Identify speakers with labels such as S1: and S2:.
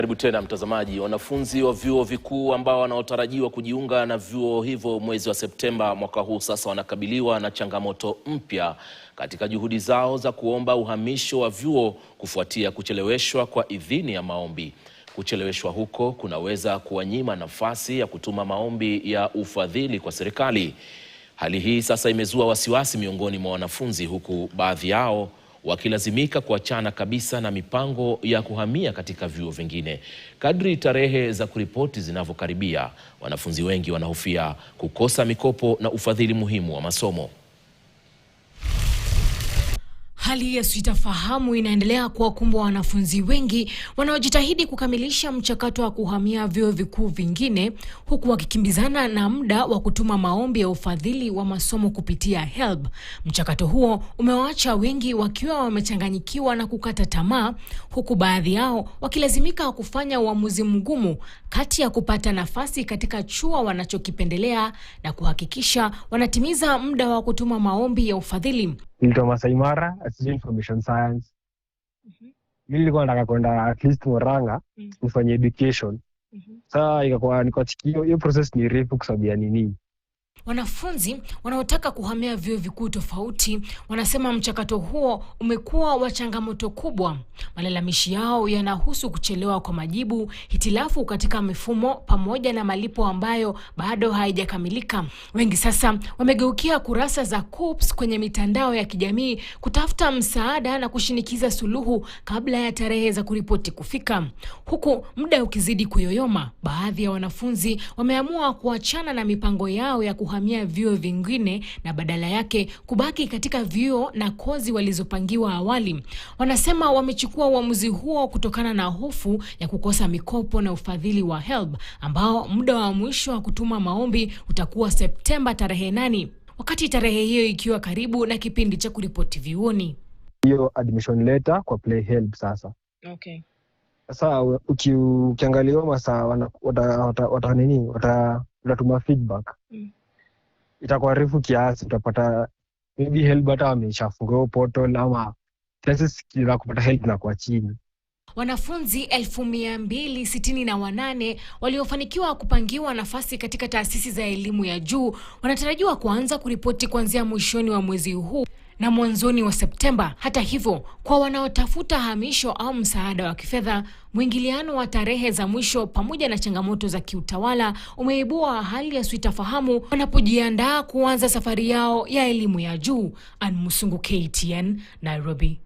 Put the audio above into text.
S1: Karibu tena mtazamaji. Wanafunzi wa vyuo vikuu ambao wanaotarajiwa kujiunga na vyuo hivyo mwezi wa Septemba mwaka huu sasa wanakabiliwa na changamoto mpya katika juhudi zao za kuomba uhamisho wa vyuo kufuatia kucheleweshwa kwa idhini ya maombi. Kucheleweshwa huko kunaweza kuwanyima nafasi ya kutuma maombi ya ufadhili kwa serikali. Hali hii sasa imezua wasiwasi miongoni mwa wanafunzi, huku baadhi yao wakilazimika kuachana kabisa na mipango ya kuhamia katika vyuo vingine. Kadri tarehe za kuripoti zinavyokaribia, wanafunzi wengi wanahofia kukosa mikopo na ufadhili muhimu wa masomo.
S2: Hali ya sitofahamu inaendelea kuwakumba wanafunzi wengi wanaojitahidi kukamilisha mchakato wa kuhamia vyuo vikuu vingine, huku wakikimbizana na muda wa kutuma maombi ya ufadhili wa masomo kupitia HELB. Mchakato huo umewaacha wengi wakiwa wamechanganyikiwa na kukata tamaa, huku baadhi yao wakilazimika kufanya uamuzi mgumu kati ya kupata nafasi katika chuo wanachokipendelea na kuhakikisha wanatimiza muda wa kutuma maombi ya ufadhili.
S3: Nilitoka Masai Mara, Associate Information Science. Mimi nilikuwa nataka kwenda at least Murang'a nifanye education. Sasa ikakuwa nikachikia hiyo process ni refu kwa sababu ya nini?
S2: Wanafunzi wanaotaka kuhamia vyuo vikuu tofauti wanasema mchakato huo umekuwa wa changamoto kubwa. Malalamishi yao yanahusu kuchelewa kwa majibu, hitilafu katika mifumo pamoja na malipo ambayo bado haijakamilika. Wengi sasa wamegeukia kurasa za KUPS kwenye mitandao ya kijamii kutafuta msaada na kushinikiza suluhu kabla ya tarehe za kuripoti kufika. Huku muda ukizidi kuyoyoma, baadhi ya wanafunzi wameamua kuachana na mipango yao ya kuhamia vyuo vingine na badala yake kubaki katika vyuo na kozi walizopangiwa awali. Wanasema wamechukua uamuzi huo kutokana na hofu ya kukosa mikopo na ufadhili wa HELB, ambao muda wa mwisho wa kutuma maombi utakuwa Septemba tarehe 8, wakati tarehe hiyo ikiwa karibu na kipindi cha kuripoti vyuoni.
S3: Hiyo admission letter kwa play HELB sasa.
S2: Okay.
S3: Sasa ukiangalia masaa watatuma feedback. Itakuwa refu kiasi, utapata maybe HELB hata wameshafungua portal ama chances za kupata HELB na kwa chini.
S2: Wanafunzi 1268 waliofanikiwa kupangiwa nafasi katika taasisi za elimu ya juu wanatarajiwa kuanza kuripoti kuanzia mwishoni wa mwezi huu na mwanzoni wa Septemba. Hata hivyo, kwa wanaotafuta hamisho au msaada wa kifedha, mwingiliano wa tarehe za mwisho pamoja na changamoto za kiutawala umeibua hali ya sitofahamu wanapojiandaa kuanza safari yao ya elimu ya juu. Ann Musungu, KTN, Nairobi.